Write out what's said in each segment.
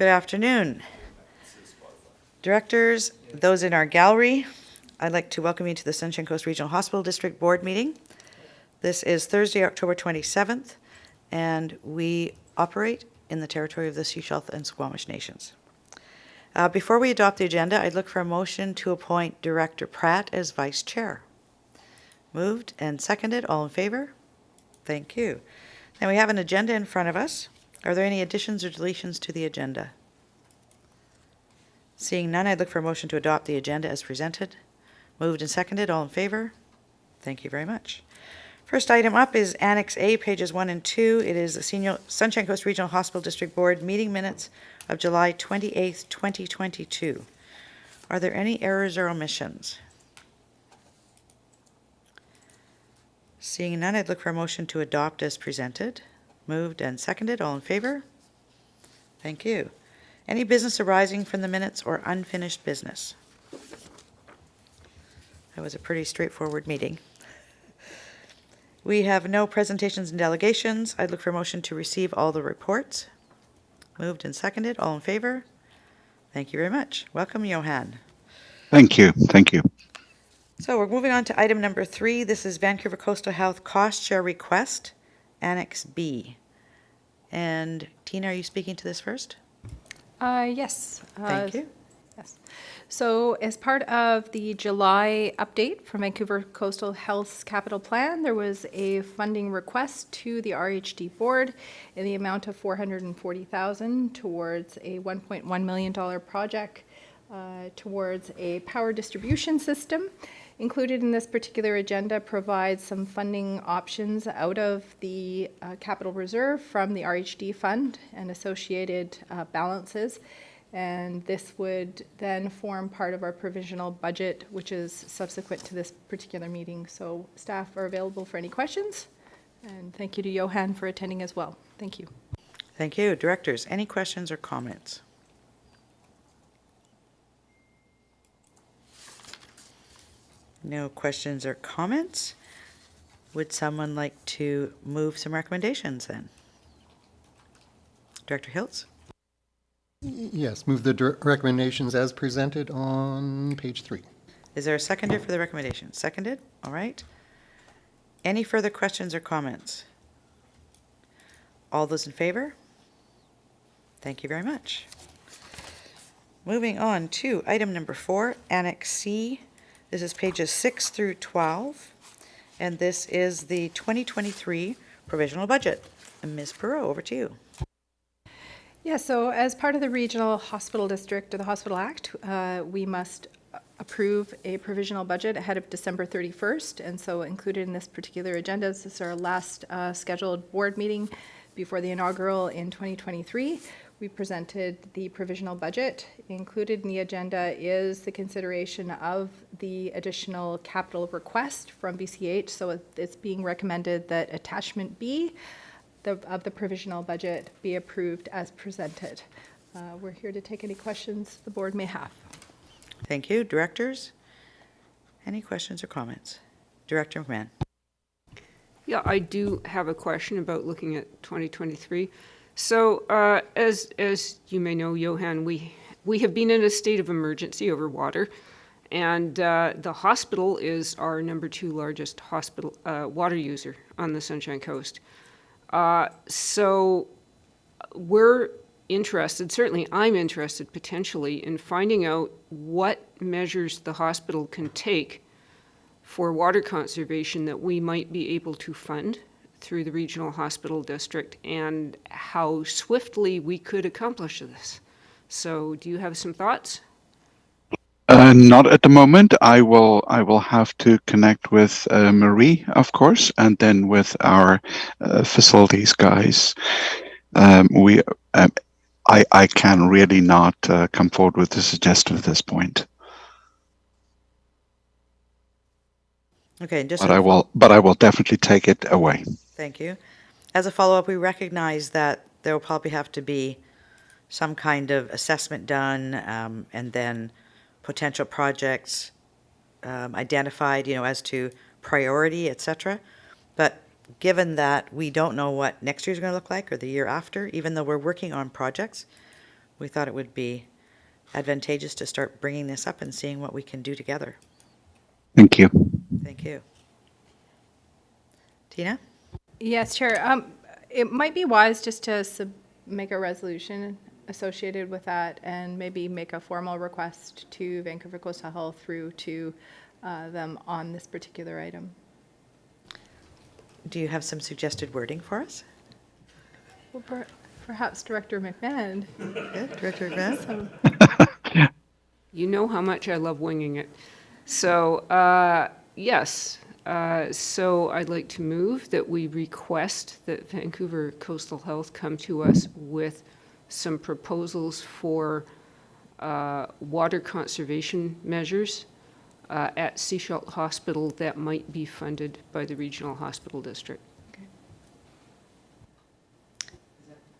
Good afternoon. Directors, those in our gallery, I'd like to welcome you to the Sunshine Coast Regional Hospital District Board meeting. This is Thursday, October 27th, and we operate in the territory of the Sechelt and Squamish Nations. Before we adopt the agenda, I'd look for a motion to appoint Director Pratt as Vice Chair. Moved and seconded. All in favor? Thank you. Now we have an agenda in front of us. Are there any additions or deletions to the agenda? Seeing none, I'd look for a motion to adopt the agenda as presented. Moved and seconded. All in favor? Thank you very much. First item up is Annex A, pages 1 and 2. It is the Sunshine Coast Regional Hospital District Board meeting minutes of July 28th, 2022. Are there any errors or omissions? Seeing none, I'd look for a motion to adopt as presented. Moved and seconded. All in favor? Thank you. Any business arising from the minutes or unfinished business? That was a pretty straightforward meeting. We have no presentations and delegations. I'd look for a motion to receive all the reports. Moved and seconded. All in favor? Thank you very much. Welcome, Johan. Thank you. Thank you. So we're moving on to item number 3. This is Vancouver Coastal Health Cost Share Request, Annex B. And Tina, are you speaking to this first? Yes. Thank you. Yes. So as part of the July update from Vancouver Coastal Health's capital plan, there was a funding request to the RHD board in the amount of $440,000 towards a $1.1 million project towards a power distribution system. Included in this particular agenda provides some funding options out of the capital reserve from the RHD fund and associated balances. And this would then form part of our provisional budget, which is subsequent to this particular meeting. So staff are available for any questions. And thank you to Johan for attending as well. Thank you. Thank you. Directors, any questions or comments? No questions or comments. Would someone like to move some recommendations then? Director Hiltz? Yes, move the recommendations as presented on page 3. Is there a seconder for the recommendation? Seconded? All right. Any further questions or comments? All those in favor? Thank you very much. Moving on to item number 4, Annex C. This is pages 6 through 12, and this is the 2023 provisional budget. And Ms. Perot, over to you. Yeah, so as part of the Regional Hospital District or the Hospital Act, we must approve a provisional budget ahead of December 31st. And so included in this particular agenda, this is our last scheduled board meeting before the inaugural in 2023. We presented the provisional budget. Included in the agenda is the consideration of the additional capital request from BCH. So it's being recommended that attachment B of the provisional budget be approved as presented. We're here to take any questions the board may have. Thank you. Directors, any questions or comments? Director McMahon. Yeah, I do have a question about looking at 2023. So as you may know, Johan, we have been in a state of emergency over water, and the hospital is our number 2 largest hospital water user on the Sunshine Coast. So we're interested, certainly I'm interested potentially in finding out what measures the hospital can take for water conservation that we might be able to fund through the Regional Hospital District and how swiftly we could accomplish this. So do you have some thoughts? Not at the moment. I will have to connect with Marie, of course, and then with our facilities guys. I can really not come forward with a suggestion at this point. Okay, just But I will definitely take it away. Thank you. As a follow-up, we recognize that there will probably have to be some kind of assessment done, and then potential projects identified, as to priority, etc. But given that we don't know what next year's going to look like or the year after, even though we're working on projects, we thought it would be advantageous to start bringing this up and seeing what we can do together. Thank you. Thank you. Tina? Yes, Chair. It might be wise just to make a resolution associated with that and maybe make a formal request to Vancouver Coastal Health through to them on this particular item. Do you have some suggested wording for us? Well, perhaps Director McMahon. Good, Director McMahon? So, You know how much I love winging it. So, yes. So I'd like to move that we request that Vancouver Coastal Health come to us with some proposals for water conservation measures at Seashell Hospital that might be funded by the Regional Hospital District.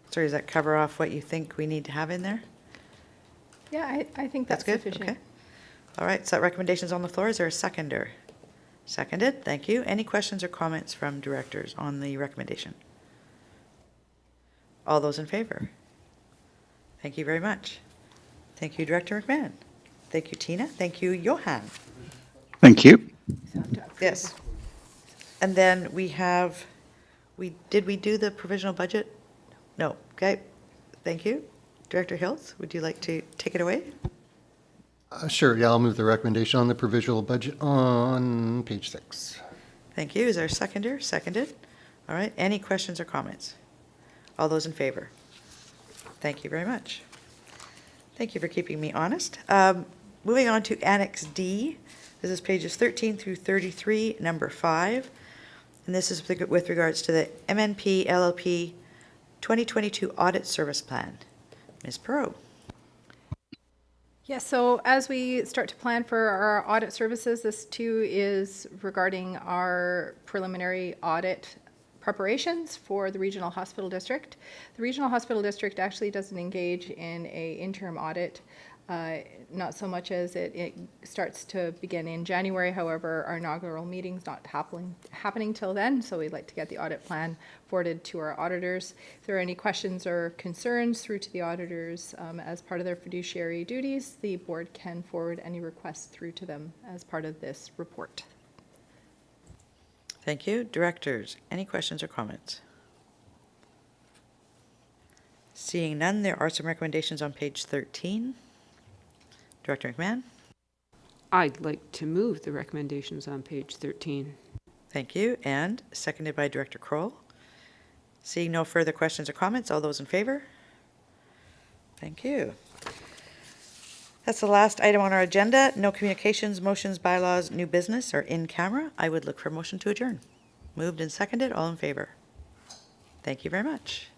Sorry, does that cover off what you think we need to have in there? yeah, I think that's good? sufficient. Okay. All right, so that recommendation's on the floor. Is there a seconder? Seconded, thank you. Any questions or comments from directors on the recommendation? All those in favor? Thank you very much. Thank you, Director McMahon. Thank you, Tina. Thank you, Johan. Thank you. Yes. And then we have, did we do the provisional budget? No, okay. Thank you. Director Hills, would you like to take it away? Sure, yeah, I'll move the recommendation on the provisional budget on page 6. Thank you. Is there a seconder? Seconded. All right. Any questions or comments? All those in favor? Thank you very much. Thank you for keeping me honest. Moving on to Annex D. This is pages 13 through 33, number 5. And this is with regards to the MNP LLP 2022 Audit Service Plan. Ms. Perot. Yeah, so as we start to plan for our audit services, this too is regarding our preliminary audit preparations for the Regional Hospital District. The Regional Hospital District actually doesn't engage in an interim audit, not so much as it starts to begin in January. However, our inaugural meeting's not happening till then, so we'd like to get the audit plan forwarded to our auditors. If there are any questions or concerns through to the auditors as part of their fiduciary duties, the board can forward any requests through to them as part of this report. Thank you. Directors, any questions or comments? Seeing none, there are some recommendations on page 13. Director McMahon? I'd like to move the recommendations on page 13. Thank you. And seconded by Director Kroll. Seeing no further questions or comments, all those in favor? Thank you. That's the last item on our agenda. No communications, motions, bylaws, new business, or in camera. I would look for a motion to adjourn. Moved and seconded, all in favor? Thank you very much.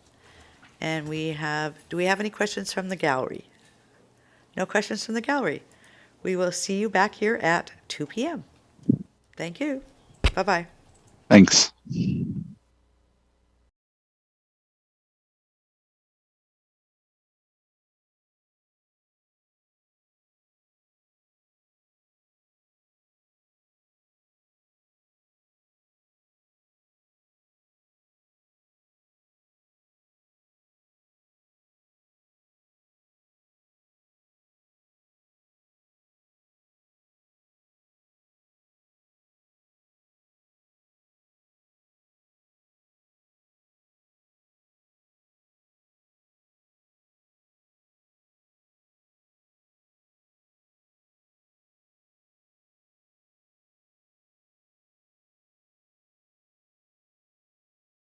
And do we have any questions from the gallery? No questions from the gallery. We will see you back here at 2 p.m. Thank you. Bye-bye. Thanks.